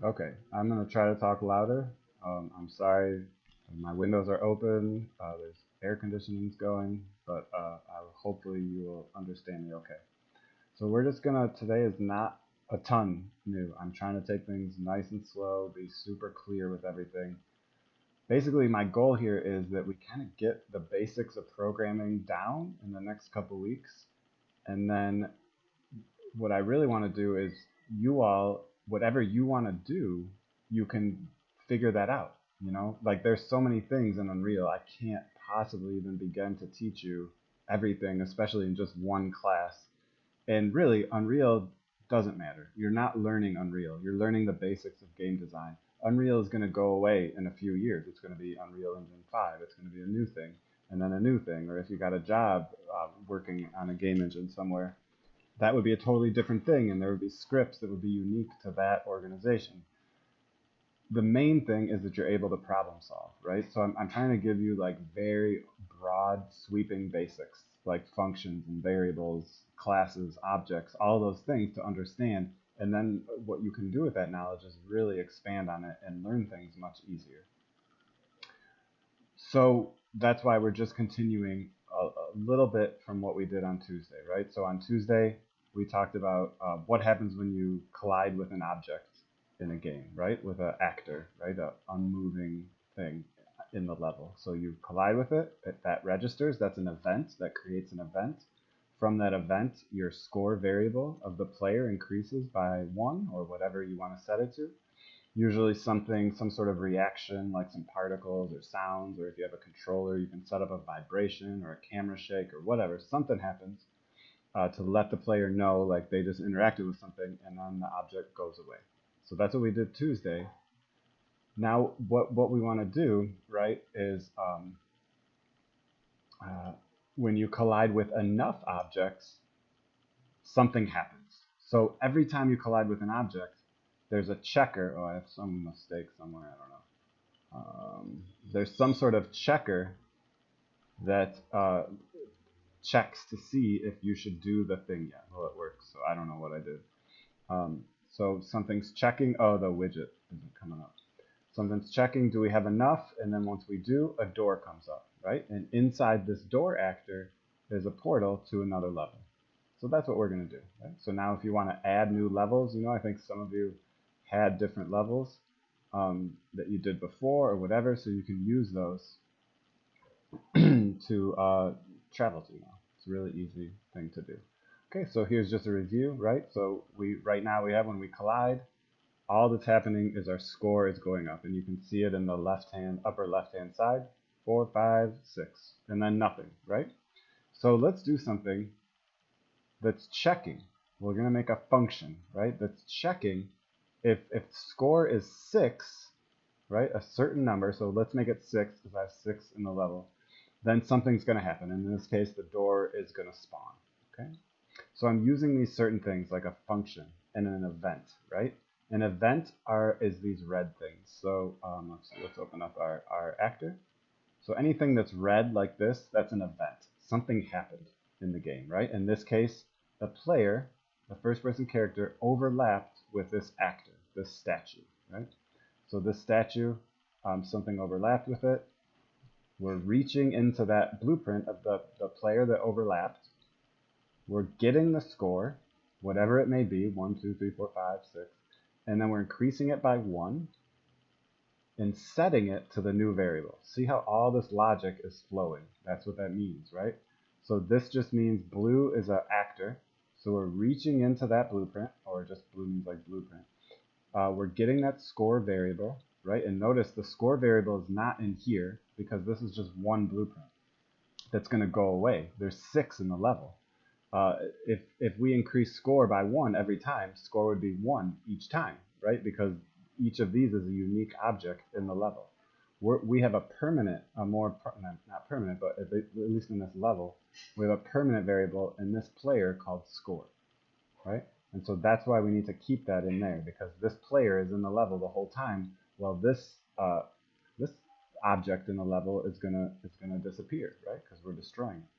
Okay, I'm gonna try to talk louder. I'm sorry, my windows are open. There's air conditioning's going, but hopefully you will understand me okay. So we're just gonna, today is not a ton new. I'm trying to take things nice and slow, be super clear with everything. Basically, my goal here is that we kind of get the basics of programming down in the next couple weeks, and then what I really want to do is you all, whatever you want to do, you can figure that out. Like there's so many things in Unreal, I can't possibly even begin to teach you everything, especially in just one class. And really, Unreal doesn't matter. You're not learning Unreal. You're learning the basics of game design. Unreal is going to go away in a few years. It's going to be Unreal Engine 5. It's going to be a new thing, and then a new thing. Or if you got a job working on a game engine somewhere, that would be a totally different thing, and there would be scripts that would be unique to that organization. The main thing is that you're able to problem solve, right? So I'm trying to give you like very broad, sweeping basics, like functions and variables, classes, objects, all those things to understand. And then what you can do with that knowledge is really expand on it and learn things much easier. So that's why we're just continuing a little bit from what we did on Tuesday, right? So on Tuesday, we talked about what happens when you collide with an object in a game, right? With an actor, right? A unmoving thing in the level. So you collide with it, that registers, that's an event, that creates an event. From that event, your score variable of the player increases by 1 or whatever you want to set it to. Usually something, some sort of reaction, like some particles or sounds, or if you have a controller, you can set up a vibration or a camera shake or whatever. Something happens to let the player know like they just interacted with something, and then the object goes away. So that's what we did Tuesday. Now, what we want to do, right, is uh, when you collide with enough objects, something happens. So every time you collide with an object, there's a checker. Oh, I have some mistake somewhere. I don't know. There's some sort of checker that checks to see if you should do the thing yet. Well, it works, so I don't know what I did. So something's checking. Oh, the widget isn't coming up. Something's checking, do we have enough? And then once we do, a door comes up, right? And inside this door actor is a portal to another level. So that's what we're going to do, right? So now if you want to add new levels, I think some of you had different levels that you did before or whatever, so you can use those to travel to now. It's a really easy thing to do. Okay, so here's just a review, right? So right now we have when we collide, all that's happening is our score is going up, and you can see it in the upper left hand side, 4, 5, 6, and then nothing, right? So let's do something that's checking. We're going to make a function, right? That's checking if score is 6, right? A certain number, so let's make it 6 because I have 6 in the level. Then something's going to happen. In this case, the door is going to spawn, okay? So I'm using these certain things like a function and an event, right? An event is these red things. So let's open up our actor. So anything that's red like this, that's an event. Something happened in the game, right? In this case, the player, the first person character, overlapped with this actor, this statue, right? So this statue, something overlapped with it. We're reaching into that blueprint of the player that overlapped. We're getting the score, whatever it may be, 1, 2, 3, 4, 5, 6, and then we're increasing it by 1 and setting it to the new variable. See how all this logic is flowing? That's what that means, right? So this just means blue is an actor. So we're reaching into that blueprint, or just blue means like blueprint. We're getting that score variable, right? And notice the score variable is not in here because this is just one blueprint that's going to go away. There's 6 in the level. If we increase score by 1 every time, score would be 1 each time, right? Because each of these is a unique object in the level. We have a permanent, not permanent, but at least in this level, we have a permanent variable in this player called score, right? And so that's why we need to keep that in there, because this player is in the level the whole time, while this object in the level is gonna disappear, right? Because we're destroying it.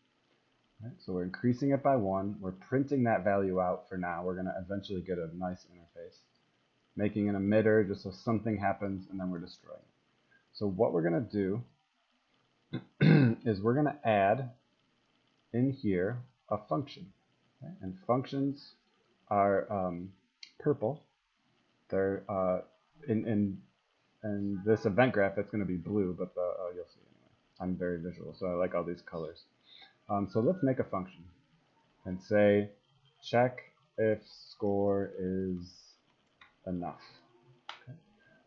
Right? So we're increasing it by 1. We're printing that value out for now. We're going to eventually get a nice interface. making an emitter just so something happens and then we're destroying it. So what we're going to do is we're going to add in here a function. Okay? And functions are purple. They're in this event graph it's going to be blue, but you'll see anyway. I'm very visual, so I like all these colors. So let's make a function and say check if score is enough. Okay?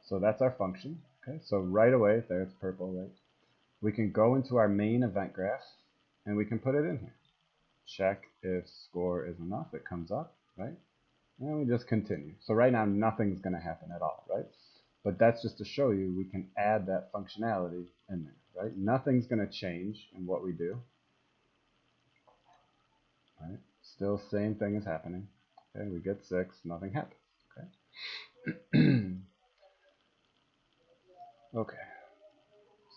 So that's our function. Okay, so right away, there it's purple, right? We can go into our main event graph and we can put it in here. Check if score is enough. It comes up, right? And we just continue. So right now, nothing's going to happen at all, right? But that's just to show you we can add that functionality in there, right? Nothing's going to change in what we do, right? Still same thing is happening. Okay, we get 6, nothing happens. Okay. Okay.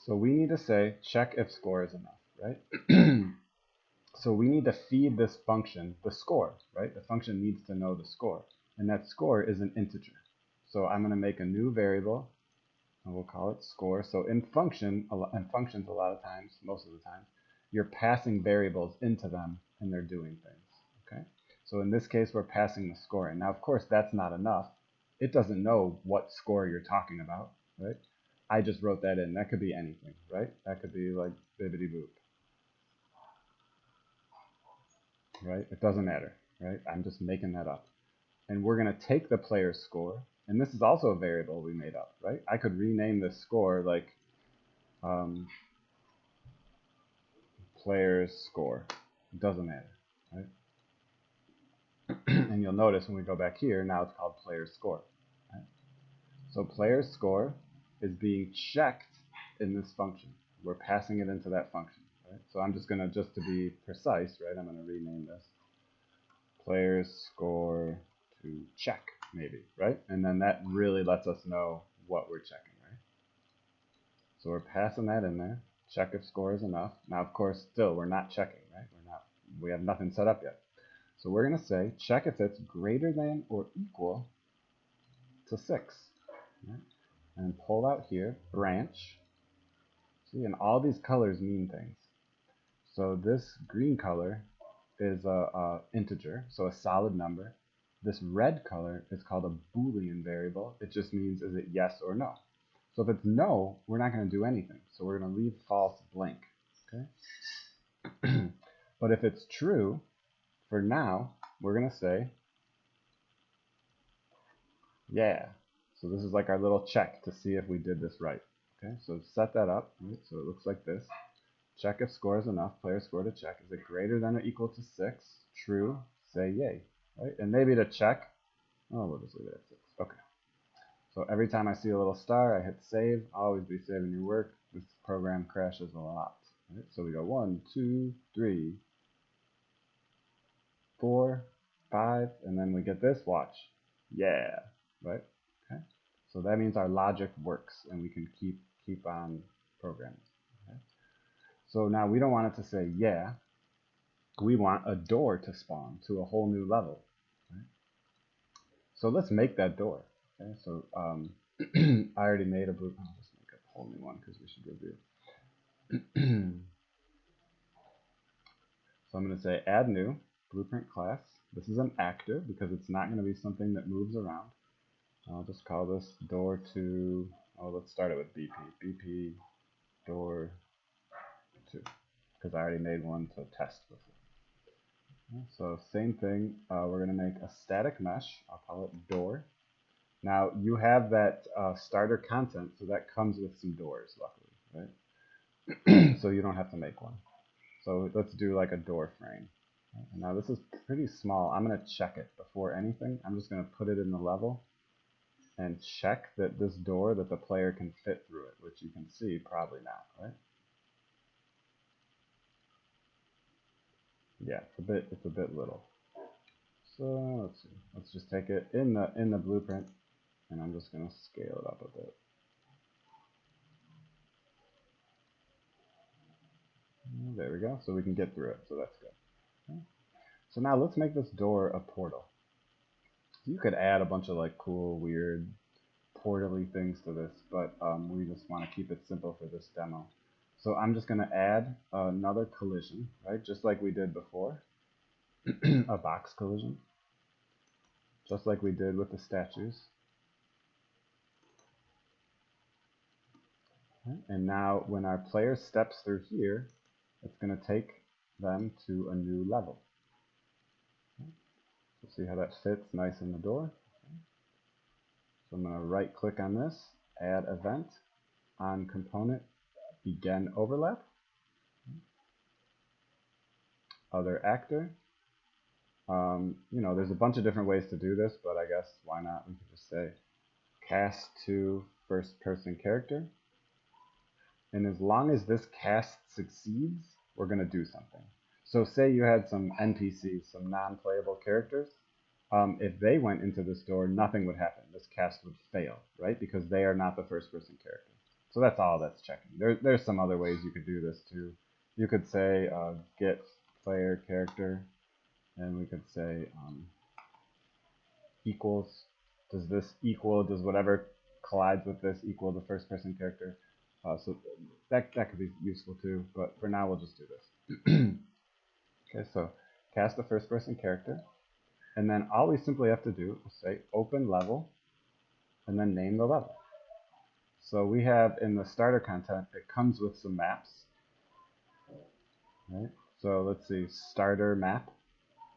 So we need to say check if score is enough, right? So we need to feed this function the score, right? The function needs to know the score, and that score is an integer. So I'm going to make a new variable, and we'll call it score. So in functions, a lot of times, most of the time, you're passing variables into them, and they're doing things. Okay. So in this case, we're passing the score in. Now, of course, that's not enough. It doesn't know what score you're talking about, right? I just wrote that in. That could be anything, right? That could be like bibbidi boop, right? It doesn't matter, right? I'm just making that up. And we're going to take the player's score, and this is also a variable we made up, right? I could rename this score like player's score. It doesn't matter, right? And you'll notice when we go back here, now it's called player's score. Right? So player's score is being checked in this function. We're passing it into that function. Right? So I'm just going to, just to be precise, right, I'm going to rename this player's score to check, maybe, right? And then that really lets us know what we're checking, right? So we're passing that in there. Check if score is enough. Now, of course, still, we're not checking, right? We have nothing set up yet. So we're going to say check if it's greater than or equal to 6. Right? And pull out here, branch. See, and all these colors mean things. So this green color is a integer, so a solid number. This red color is called a Boolean variable. It just means is it yes or no. So if it's no, we're not going to do anything. So we're going to leave false blank. Okay. But if it's true, for now, we're going to say yeah. So this is like our little check to see if we did this right. Okay, so set that up. Right? So it looks like this. Check if score is enough. Player score to check. Is it greater than or equal to 6? True. Say yay. Right? And maybe to check, oh, we'll just leave it at 6. Okay. So every time I see a little star, I hit save. Always be saving your work. This program crashes a lot. Right? So we go 1, 2, 3, 4, 5, and then we get this. Watch. Yeah. Right? Okay. So that means our logic works, and we can keep on programming. Okay? So now we don't want it to say yeah. We want a door to spawn to a whole new level. Right? So let's make that door. Okay, so I already made a blueprint. I'll just make a whole new one because we should review. So I'm going to say add new blueprint class. This is an actor because it's not going to be something that moves around. I'll just call this door to, oh, let's start it with BP. BP door 2 because I already made one to test before. So same thing, we're going to make a static mesh. I'll call it door. Now you have that starter content, so that comes with some doors, luckily, right? So you don't have to make one. So let's do like a door frame. And now this is pretty small. I'm going to check it before anything. I'm just going to put it in the level and check that this door, that the player can fit through it, which you can see probably not, right? Yeah, it's a bit little. So let's see. Let's just take it in the blueprint, and I'm just going to scale it up a bit. There we go. So we can get through it. So that's good. Okay. So now let's make this door a portal. You could add a bunch of like cool, weird, portally things to this, but we just want to keep it simple for this demo. So I'm just going to add another collision, right? Just like we did before, a box collision, just like we did with the statues. Okay. And now when our player steps through here, it's going to take them to a new level. Okay. So see how that fits nice in the door. Okay. So I'm going to right click on this, add event, on component, begin overlap, other actor. You know, there's a bunch of different ways to do this, but I guess why not? We could just say cast to first person character. And as long as this cast succeeds, we're going to do something. So say you had some NPCs, some non-playable characters. If they went into this door, nothing would happen. This cast would fail, right? Because they are not the first person character. So that's all that's checking. There's some other ways you could do this too. You could say get player character, and we could say equals. Does this equal, does whatever collides with this equal the first person character? So that could be useful too, but for now we'll just do this. Okay, so cast the first person character, and then all we simply have to do is say open level, and then name the level. So we have in the starter content, it comes with some maps. Right? So let's see, starter map,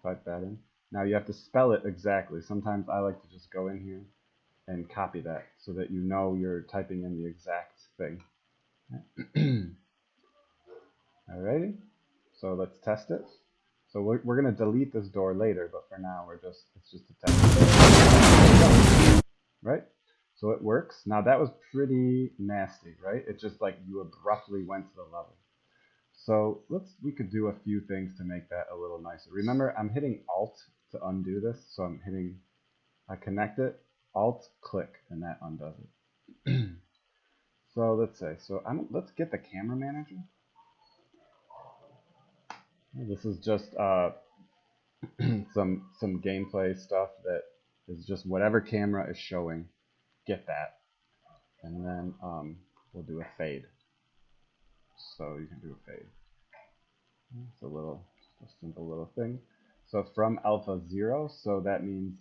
type that in. Now you have to spell it exactly. Sometimes I like to just go in here and copy that so that you know you're typing in the exact thing. Alrighty, so let's test it. So we're going to delete this door later, but for now it's just a test. Right? So it works. Now that was pretty nasty, right? It just like you abruptly went to the level. So we could do a few things to make that a little nicer. Remember, I'm hitting Alt to undo this, so I connect it, Alt click, and that undoes it. So let's say, let's get the camera manager. This is just some gameplay stuff that is just whatever camera is showing, get that, and then we'll do a fade. So you can do a fade. It's a simple little thing. So from alpha 0, so that means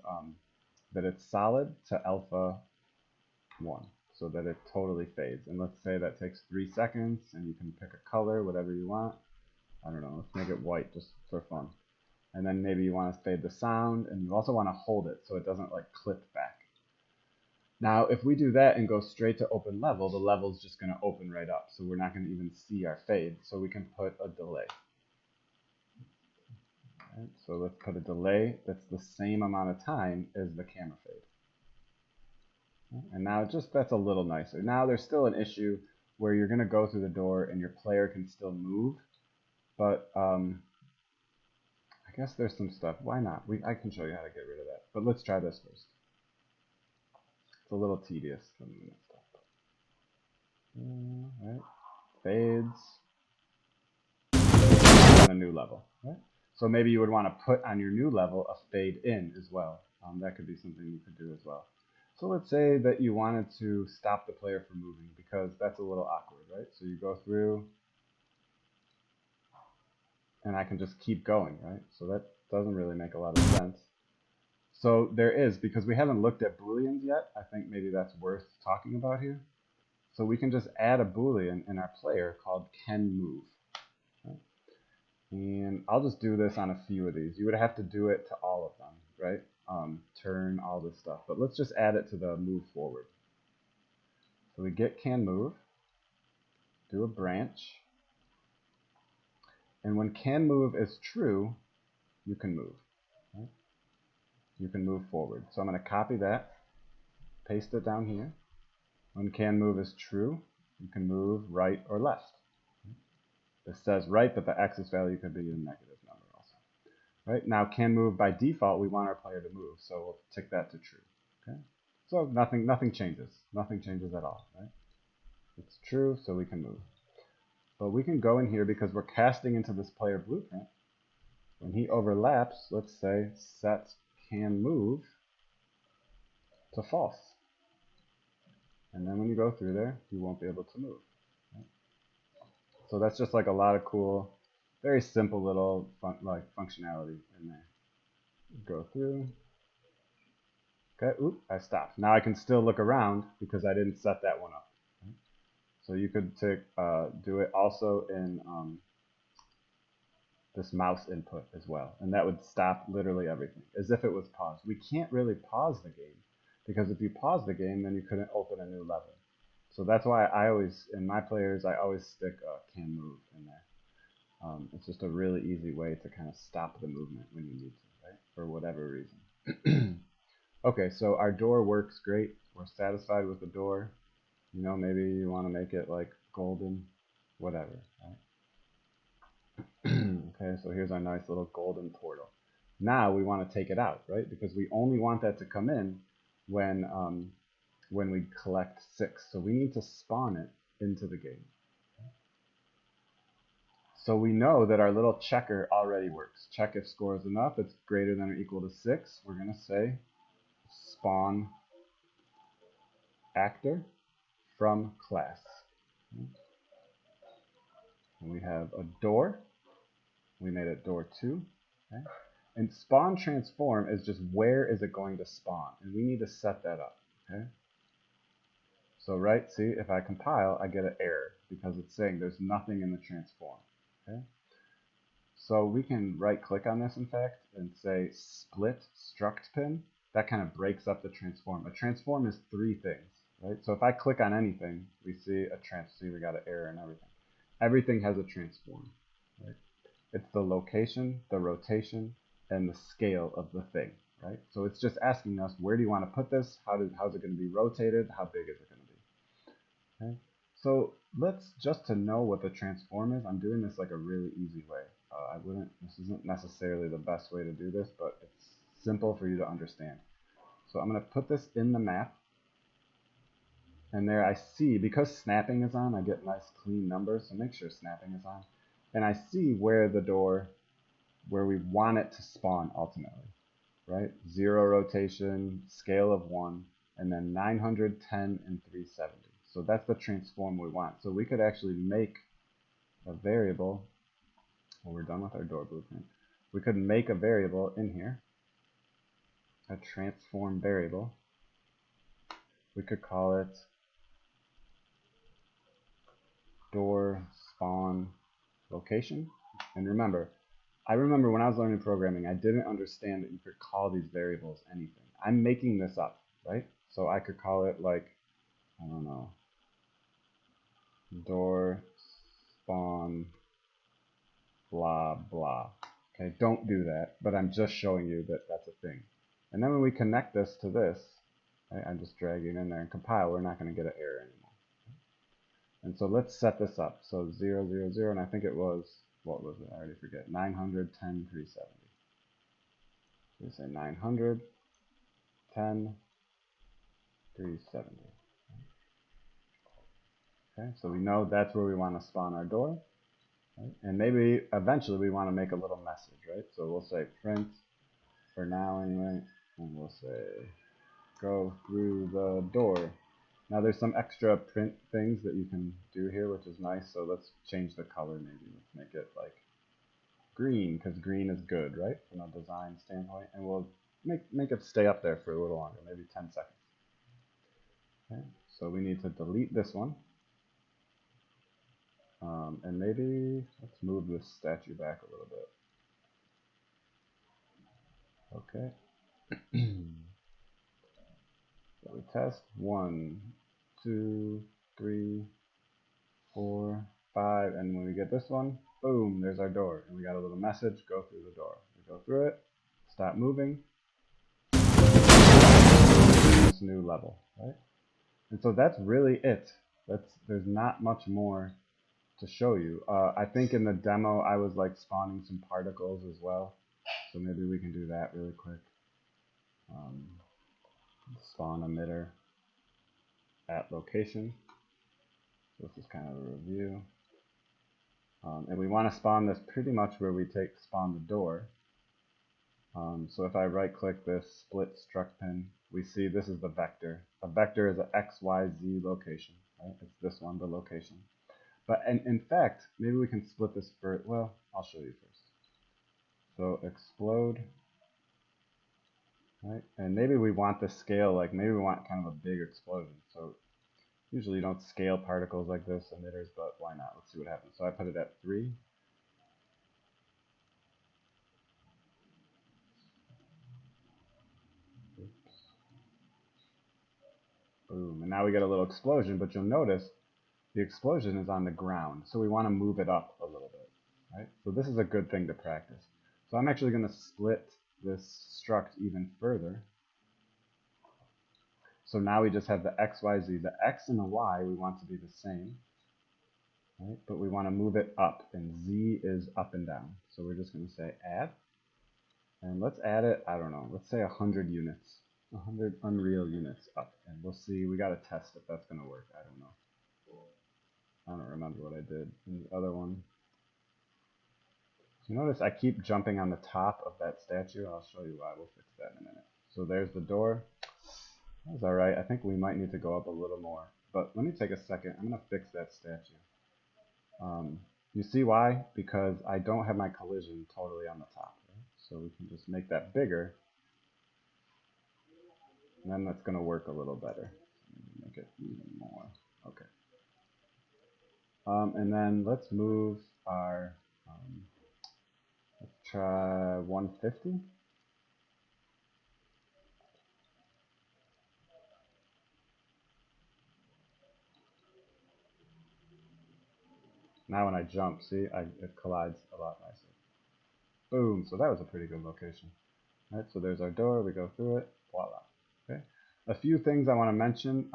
that it's solid, to alpha 1, so that it totally fades. And let's say that takes 3 seconds, and you can pick a color, whatever you want. I don't know, let's make it white just for fun. And then maybe you want to fade the sound, and you also want to hold it so it doesn't like clip back. Now, if we do that and go straight to open level, the level's just going to open right up, so we're not going to even see our fade. So we can put a delay. Right, so let's put a delay that's the same amount of time as the camera fade. And now that's a little nicer. Now there's still an issue where you're going to go through the door and your player can still move, but I guess there's some stuff. Why not? I can show you how to get rid of that, but let's try this first. It's a little tedious. Right. Fades. And a new level. Right? So maybe you would want to put on your new level a fade in as well. That could be something you could do as well. So let's say that you wanted to stop the player from moving, because that's a little awkward, right? So you go through, and I can just keep going, right? So that doesn't really make a lot of sense. So there is, because we haven't looked at booleans yet, I think maybe that's worth talking about here. So we can just add a boolean in our player called canMove. Okay? And I'll just do this on a few of these. You would have to do it to all of them, right? Turn, all this stuff. But let's just add it to the move forward. So we get canMove, do a branch, and when canMove is true, you can move. Right? You can move forward. So I'm going to copy that, paste it down here. When canMove is true, you can move right or left. This says right, but the axis value could be a negative number also. Right? Now canMove by default, we want our player to move, so we'll tick that to true. Okay? So nothing changes. Nothing changes at all. Right? It's true, so we can move. But we can go in here because we're casting into this player blueprint. When he overlaps, let's say set canMove to false. And then when you go through there, you won't be able to move. Right? So that's just like a lot of cool, very simple little functionality in there. Go through. Okay, oop, I stopped. Now I can still look around because I didn't set that one up. Right? So you could do it also in this mouse input as well, and that would stop literally everything, as if it was paused. We can't really pause the game, because if you pause the game, then you couldn't open a new level. So that's why I always, in my players, I always stick can move in there. It's just a really easy way to kind of stop the movement when you need to, right? For whatever reason. Okay, so our door works great. We're satisfied with the door. You know, maybe you want to make it like golden, whatever, right? Okay, so here's our nice little golden portal. Now we want to take it out, right? Because we only want that to come in when we collect 6. So we need to spawn it into the game. So we know that our little checker already works. Check if score is enough. It's greater than or equal to 6. We're going to say spawn actor from class. And we have a door. We made it door 2. Okay? And spawn transform is just where is it going to spawn. And we need to set that up. Okay? So right, see, if I compile, I get an error because it's saying there's nothing in the transform. Okay? So we can right click on this, in fact, and say split struct pin. That kind of breaks up the transform. A transform is 3 things, right? So if I click on anything, we see we got an error and everything. Everything has a transform, right? It's the location, the rotation, and the scale of the thing, right? So it's just asking us, where do you want to put this? How's it going to be rotated? How big is it going to be? Okay. So let's, just to know what the transform is, I'm doing this like a really easy way. This isn't necessarily the best way to do this, but it's simple for you to understand. So I'm going to put this in the map. And there I see, because snapping is on, I get nice clean numbers, so make sure snapping is on. And I see where we want it to spawn ultimately, right? 0 rotation, scale of 1, and then 910 and 370. So that's the transform we want. So we could actually make a variable, when we're done with our door blueprint, we could make a variable in here, a transform variable. We could call it door spawn location. And remember, I remember when I was learning programming, I didn't understand that you could call these variables anything. I'm making this up, right? So I could call it like, I don't know, door spawn blah blah. Okay, don't do that, but I'm just showing you that that's a thing. And then when we connect this to this, right, I'm just dragging in there and compile, we're not going to get an error anymore. And so let's set this up. So 0, 0, 0, and I think it was, what was it? I already forget. 910, 370. So we say 910, 370. Okay, so we know that's where we want to spawn our door. Right? And maybe eventually we want to make a little message, right? So we'll say print, for now anyway, and we'll say go through the door. Now there's some extra print things that you can do here, which is nice. So let's change the color maybe. Let's make it like green, because green is good, right? From a design standpoint. And we'll make it stay up there for a little longer, maybe 10 seconds. Okay, so we need to delete this one. And maybe let's move this statue back a little bit. Okay. So we test 1, 2, 3, 4, 5, and when we get this one, boom, there's our door. And we got a little message, go through the door. We go through it, stop moving, this new level, right? And so that's really it. There's not much more to show you. I think in the demo I was like spawning some particles as well. So maybe we can do that really quick. Spawn emitter at location. So this is kind of a review. And we want to spawn this pretty much where we spawn the door. So if I right click this split struct pin, we see this is the vector. A vector is an x, y, z location, right? It's this one, the location. But in fact, maybe we can split this for, well, I'll show you first. So explode, right? And maybe we want the scale, like maybe we want kind of a big explosion. So usually you don't scale particles like this, emitters, but why not? Let's see what happens. So I put it at 3. Oops. Boom, and now we get a little explosion, but you'll notice the explosion is on the ground, so we want to move it up a little bit, right? So this is a good thing to practice. So I'm actually going to split this struct even further. So now we just have the x, y, z. The x and the y we want to be the same, right? But we want to move it up, and z is up and down. So we're just going to say add, and let's add it, I don't know, let's say 100 units, 100 Unreal units up, and we'll see. We got to test if that's going to work. I don't know. I don't remember what I did in the other one. So notice I keep jumping on the top of that statue. I'll show you why. We'll fix that in a minute. So there's the door. That's alright. I think we might need to go up a little more. But let me take a second. I'm going to fix that statue. You see why? Because I don't have my collision totally on the top. Right? So we can just make that bigger. And then that's going to work a little better. Make it even more. Okay. And then let's move our, let's try 150. Now when I jump, see, it collides a lot nicer. Boom, so that was a pretty good location. All right, so there's our door, we go through it, voila. Okay. A few things I want to mention,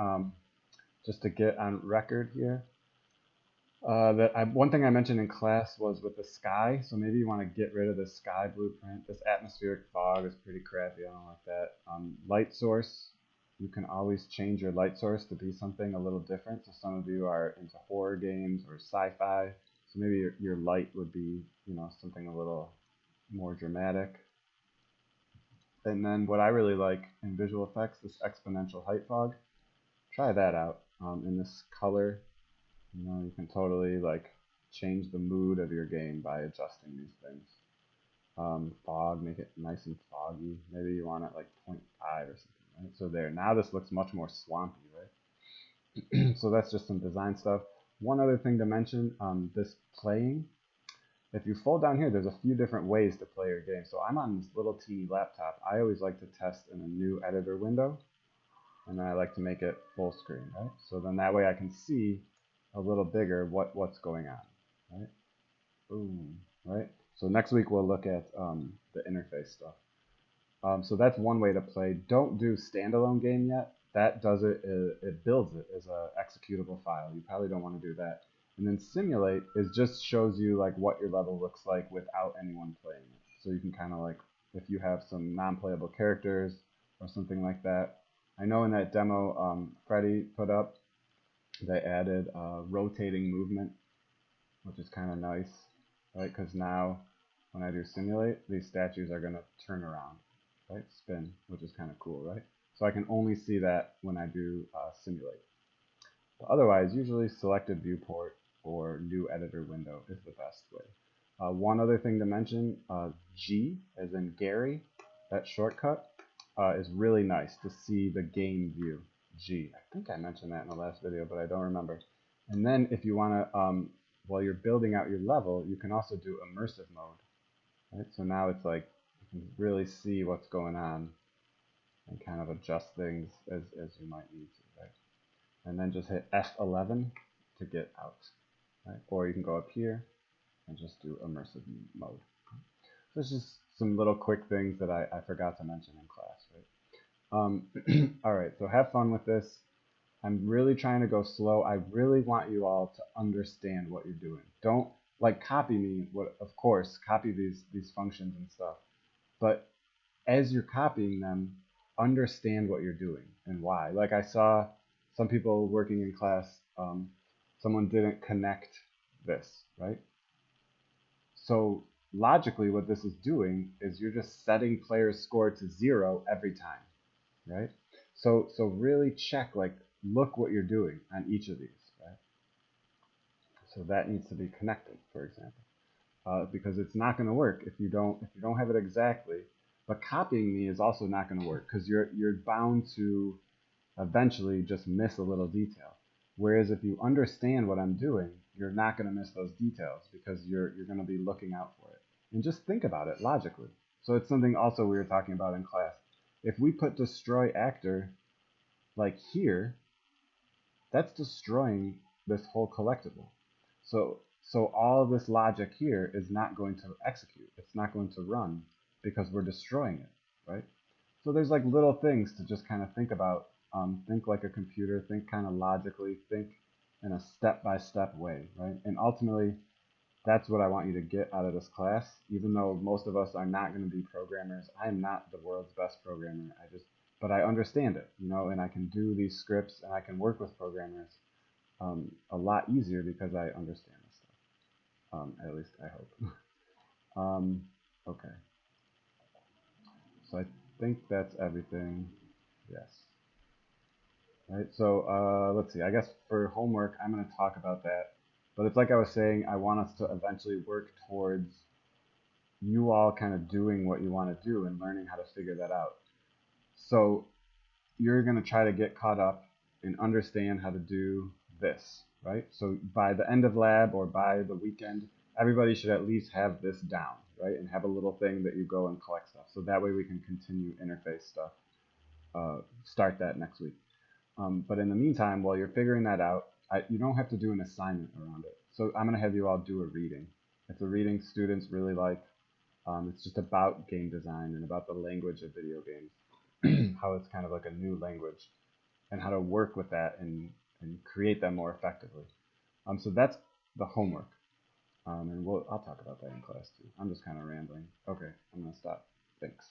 just to get on record here. One thing I mentioned in class was with the sky, so maybe you want to get rid of the sky blueprint. This atmospheric fog is pretty crappy, I don't like that. Light source, you can always change your light source to be something a little different. So some of you are into horror games or sci-fi, so maybe your light would be, you know, something a little more dramatic. And then what I really like in visual effects, this exponential height fog, try that out. In this color, you know, you can totally like change the mood of your game by adjusting these things. Fog, make it nice and foggy. Maybe you want it like 0.5 or something, right? So there, now this looks much more swampy, right? So that's just some design stuff. One other thing to mention, this playing. If you fold down here, there's a few different ways to play your game. So I'm on this little teeny laptop. I always like to test in a new editor window, and then I like to make it full screen, right? So then that way I can see a little bigger what's going on, right? Boom, right? So next week we'll look at the interface stuff. So that's one way to play. Don't do standalone game yet. That does it. It builds it as a executable file. You probably don't want to do that. And then simulate is just shows you like what your level looks like without anyone playing it. So you can kind of like, if you have some non-playable characters or something like that. I know in that demo Freddie put up, they added rotating movement, which is kind of nice, right? Because now when I do simulate, these statues are going to turn around, right? Spin, which is kind of cool, right? So I can only see that when I do simulate. But otherwise, usually selected viewport or new editor window is the best way. One other thing to mention, G, as in Gary, that shortcut is really nice to see the game view. G. I think I mentioned that in the last video, but I don't remember. And then if you want to, while you're building out your level, you can also do immersive mode. Right? So now it's like you can really see what's going on and kind of adjust things as you might need to. Right? And then just hit F11 to get out. Right? Or you can go up here and just do immersive mode. So it's just some little quick things that I forgot to mention in class. Right? All right, so have fun with this. I'm really trying to go slow. I really want you all to understand what you're doing. Don't like copy me. Of course, copy these functions and stuff. But as you're copying them, understand what you're doing and why. Like I saw some people working in class, someone didn't connect this, right? So logically what this is doing is you're just setting player's score to 0 every time, right? So really check, like, look what you're doing on each of these, right? So that needs to be connected, for example, because it's not going to work if you don't have it exactly. But copying me is also not going to work because you're bound to eventually just miss a little detail. Whereas if you understand what I'm doing, you're not going to miss those details because you're going to be looking out for it. And just think about it logically. So it's something also we were talking about in class. If we put destroy actor like here, that's destroying this whole collectible. So all of this logic here is not going to execute. It's not going to run because we're destroying it, right? So there's like little things to just kind of think about. Think like a computer. Think kind of logically. Think in a step-by-step way, right? And ultimately, that's what I want you to get out of this class. Even though most of us are not going to be programmers, I am not the world's best programmer. But I understand it, and I can do these scripts and I can work with programmers a lot easier because I understand this stuff. At least I hope. Okay. So I think that's everything. Yes. Right. So let's see. I guess for homework, I'm going to talk about that. But it's like I was saying, I want us to eventually work towards you all kind of doing what you want to do and learning how to figure that out. So you're going to try to get caught up and understand how to do this, right? So by the end of lab or by the weekend, everybody should at least have this down, right? And have a little thing that you go and collect stuff. So that way we can continue interface stuff. Start that next week. But in the meantime, while you're figuring that out, you don't have to do an assignment around it. So I'm going to have you all do a reading. It's a reading students really like. It's just about game design and about the language of video games, how it's kind of like a new language, and how to work with that and create them more effectively. So that's the homework. And I'll talk about that in class too. I'm just kind of rambling. Okay, I'm going to stop. Thanks.